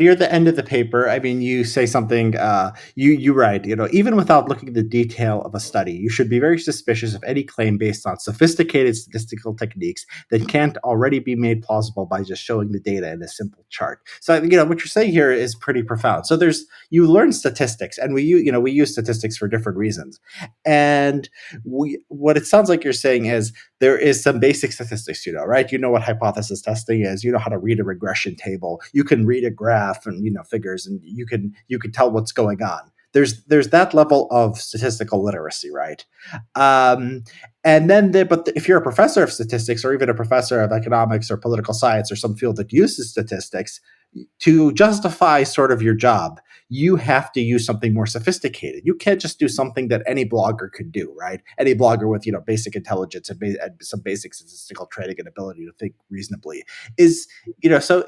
near the end of the paper, I mean, you say something. You write, even without looking at the detail of a study, you should be very suspicious of any claim based on sophisticated statistical techniques that can't already be made plausible by just showing the data in a simple chart. So, what you're saying here is pretty profound. So, you learn statistics, and we use statistics for different reasons, and what it sounds like you're saying is there is some basic statistics, right? You know what hypothesis testing is. You know how to read a regression table. You can read a graph and figures, and you can tell what's going on. There's that level of statistical literacy, right? Um, and then, but if you're a professor of statistics, or even a professor of economics or political science or some field that uses statistics, to justify sort of your job, you have to use something more sophisticated. You can't just do something that any blogger could do, right? Any blogger with basic intelligence and some basic statistical training and ability to think reasonably is so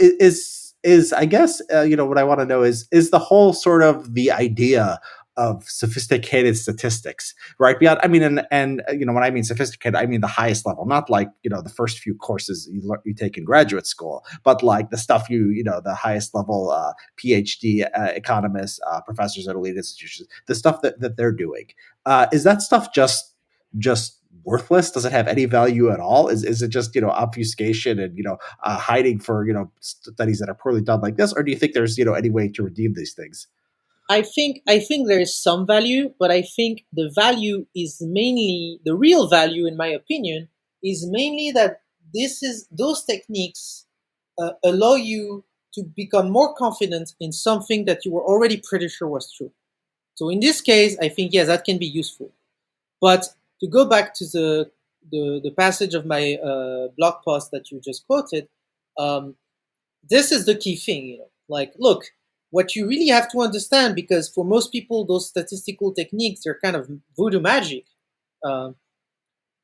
is I guess what I want to know is the whole sort of the idea of sophisticated statistics, right? Beyond, I mean, and when I mean sophisticated, I mean the highest level, not like the first few courses you take in graduate school, but like the stuff the highest level PhD economists, professors at elite institutions, the stuff that they're doing. Is that stuff just worthless? Does it have any value at all? Is it just obfuscation and hiding for studies that are poorly done like this, or do you think there's any way to redeem these things? I think there is some value, but I think the value is mainly the real value, in my opinion, is mainly that those techniques allow you to become more confident in something that you were already pretty sure was true. So in this case, I think yes, that can be useful. But to go back to the passage of my blog post that you just quoted, um, this is the key thing. Like, look, what you really have to understand, because for most people, those statistical techniques are kind of voodoo magic. Um,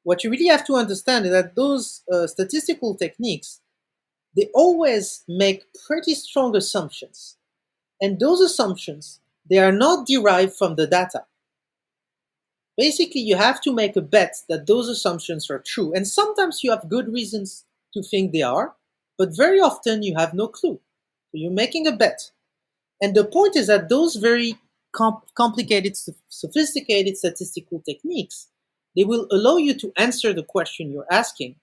what you really have to understand is that those statistical techniques, they always make pretty strong assumptions, and those assumptions, they are not derived from the data. Basically, you have to make a bet that those assumptions are true. And sometimes you have good reasons to think they are, but very often you have no clue. So you're making a bet. And the point is that those very complicated, sophisticated statistical techniques, they will allow you to answer the question you're asking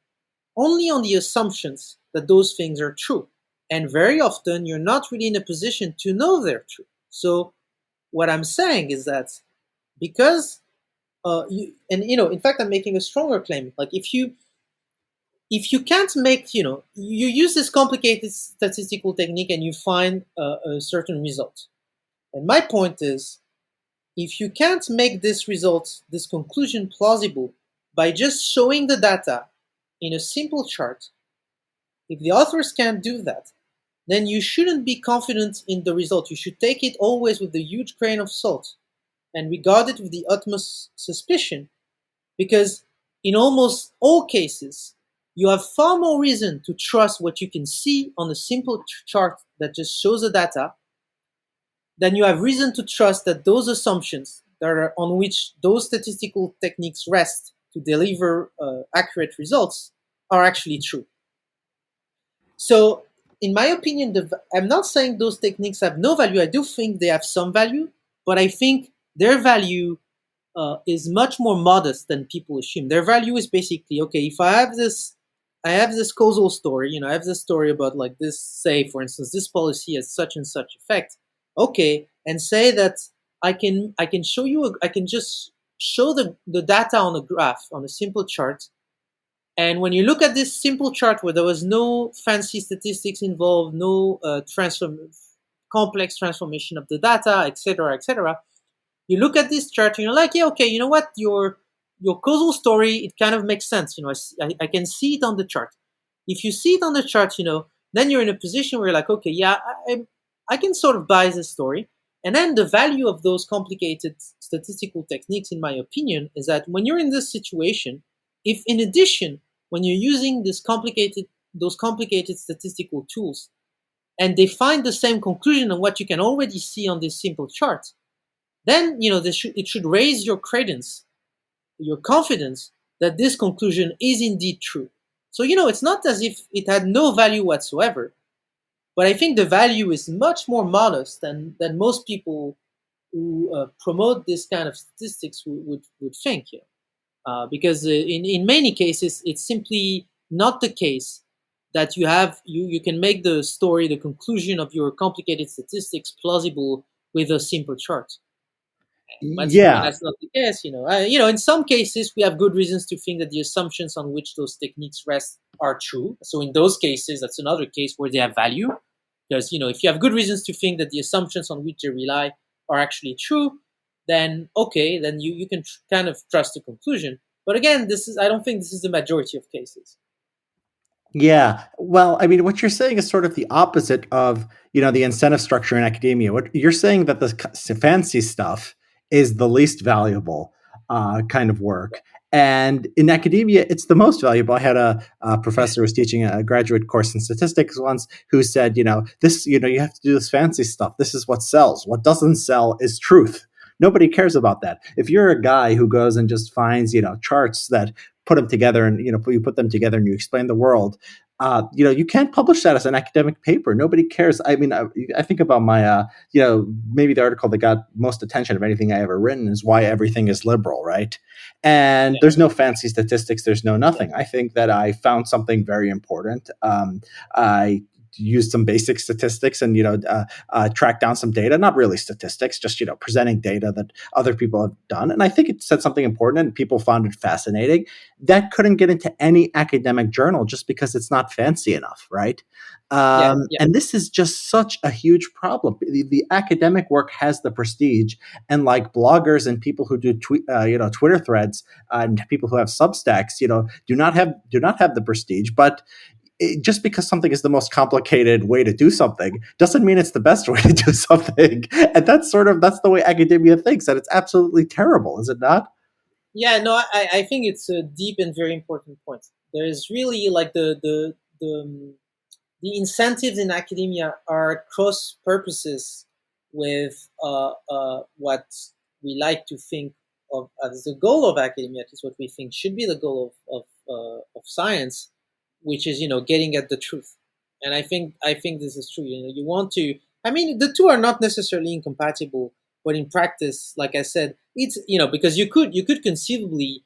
only on the assumptions that those things are true. And very often you're not really in a position to know they're true. So what I'm saying is that because in fact, I'm making a stronger claim. Like if you can't make, you use this complicated statistical technique and you find a certain result. And my point is, if you can't make this result, this conclusion plausible by just showing the data in a simple chart, if the authors can't do that, then you shouldn't be confident in the result. You should take it always with a huge grain of salt and regard it with the utmost suspicion, because in almost all cases, you have far more reason to trust what you can see on a simple chart that just shows the data than you have reason to trust that those assumptions that are on which those statistical techniques rest to deliver accurate results are actually true. So, in my opinion, I'm not saying those techniques have no value. I do think they have some value, but I think their value is much more modest than people assume. Their value is basically, okay, if I have this causal story. I have this story about, like, this. Say, for instance, this policy has such and such effect. Okay, and say that I can show you. I can just show the data on a graph on a simple chart. And when you look at this simple chart where there was no fancy statistics involved, no complex transformation of the data, etc., etc., you look at this chart and you're like, yeah, okay, you know what? Your causal story, it kind of makes sense. I can see it on the chart. If you see it on the chart, then you're in a position where you're like, okay, yeah, I can sort of buy this story. And then the value of those complicated statistical techniques, in my opinion, is that when you're in this situation, if in addition, when you're using those complicated statistical tools, and they find the same conclusion on what you can already see on this simple chart, then it should raise your credence, your confidence that this conclusion is indeed true. So it's not as if it had no value whatsoever. But I think the value is much more modest than most people who promote this kind of statistics would think. You know? Because in many cases, it's simply not the case that you can make the story, the conclusion of your complicated statistics plausible with a simple chart. When Yeah. that's not the case, in some cases we have good reasons to think that the assumptions on which those techniques rest are true. So in those cases, that's another case where they have value, because if you have good reasons to think that the assumptions on which they rely are actually true, then okay, then you can kind of trust the conclusion. But again, this is I don't think this is the majority of cases. Yeah. Well, I mean, what you're saying is sort of the opposite of, the incentive structure in academia. What you're saying that the fancy stuff is the least valuable kind of work. And in academia, it's the most valuable. I had a professor who was teaching a graduate course in statistics once who said, this, you have to do this fancy stuff. This is what sells. What doesn't sell is truth. Nobody cares about that. If you're a guy who goes and just finds, charts that put them together and you put them together and you explain the world, you can't publish that as an academic paper. Nobody cares. I mean, I think about my maybe the article that got most attention of anything I ever written is why everything is liberal, right? And Yeah, there's no fancy statistics, there's no nothing. I think that I found something very important. I used some basic statistics and track down some data, not really statistics, just presenting data that other people have done, and I think it said something important and people found it fascinating. That couldn't get into any academic journal just because it's not fancy enough, right? yeah, yeah, And this is just such a huge problem. The academic work has the prestige, and like bloggers and people who do Twitter threads and people who have Substacks, do not have the prestige. But just because something is the most complicated way to do something doesn't mean it's the best way to do something. And that's the way academia thinks, and it's absolutely terrible, is it not? yeah. No, I think it's a deep and very important point. There is really like the incentives in academia are cross purposes with what we like to think of as the goal of academia, at least what we think should be the goal of science, which is getting at the truth. And I think this is true. You want to. I mean, the two are not necessarily incompatible, but in practice, like I said, it's because you could conceivably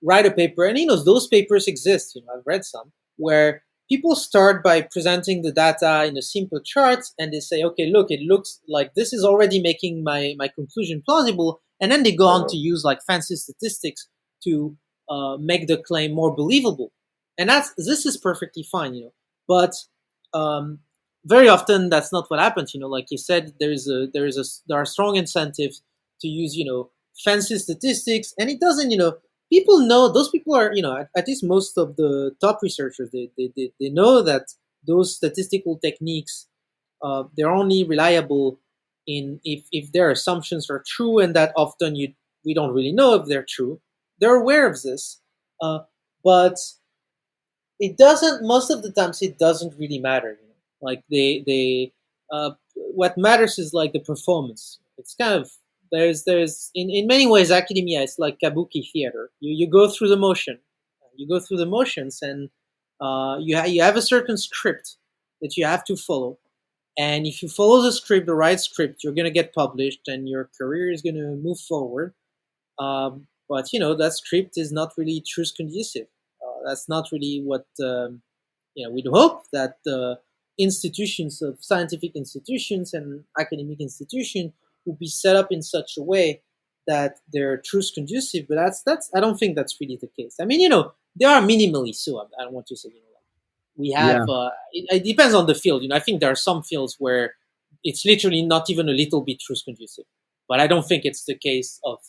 write a paper, and those papers exist. I've read some where people start by presenting the data in a simple chart, and they say, okay, look, it looks like this is already making my conclusion plausible, and then they go on to use like fancy statistics to make the claim more believable, and this is perfectly fine. But um, very often that's not what happens. Like you said, there are strong incentives to use fancy statistics, and it doesn't. People know those people are at least most of the top researchers, they know that those statistical techniques, they're only reliable in if their assumptions are true, and that often we don't really know if they're true. They're aware of this, uh, but it doesn't most of the times it doesn't really matter. Like they what matters is like the performance. It's kind of there's in many ways academia is like kabuki theater. You go through the motion, you go through the motions, and you have a certain script that you have to follow, and if you follow the script, the right script, you're going to get published and your career is going to move forward. But that script is not really truth conducive. That's not really what we'd hope that institutions of scientific institutions and academic institutions will be set up in such a way that they're truth conducive. But that's I don't think that's really the case. I mean, they are minimally so. I don't want to say we have. Yeah. It depends on the field. I think there are some fields where it's literally not even a little bit truth conducive, but I don't think it's the case of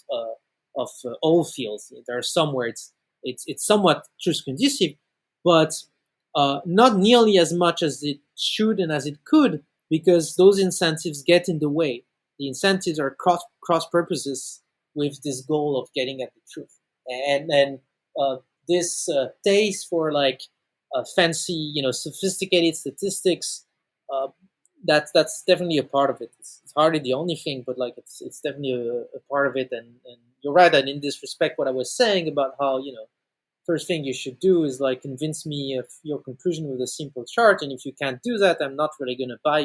all fields. There are some where it's somewhat truth conducive, but not nearly as much as it should and as it could, because those incentives get in the way. The incentives are cross purposes with this goal of getting at the truth, and this taste for like fancy, sophisticated statistics. Uh, that's definitely a part of it. It's hardly the only thing, but like it's definitely a part of it. And you're right that in this respect, what I was saying about how first thing you should do is like convince me of your conclusion with a simple chart. And if you can't do that, I'm not really going to buy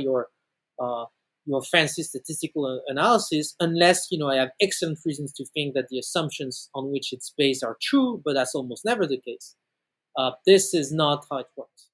uh, your fancy statistical analysis unless I have excellent reasons to think that the assumptions on which it's based are true. But that's almost never the case. This is not how it works.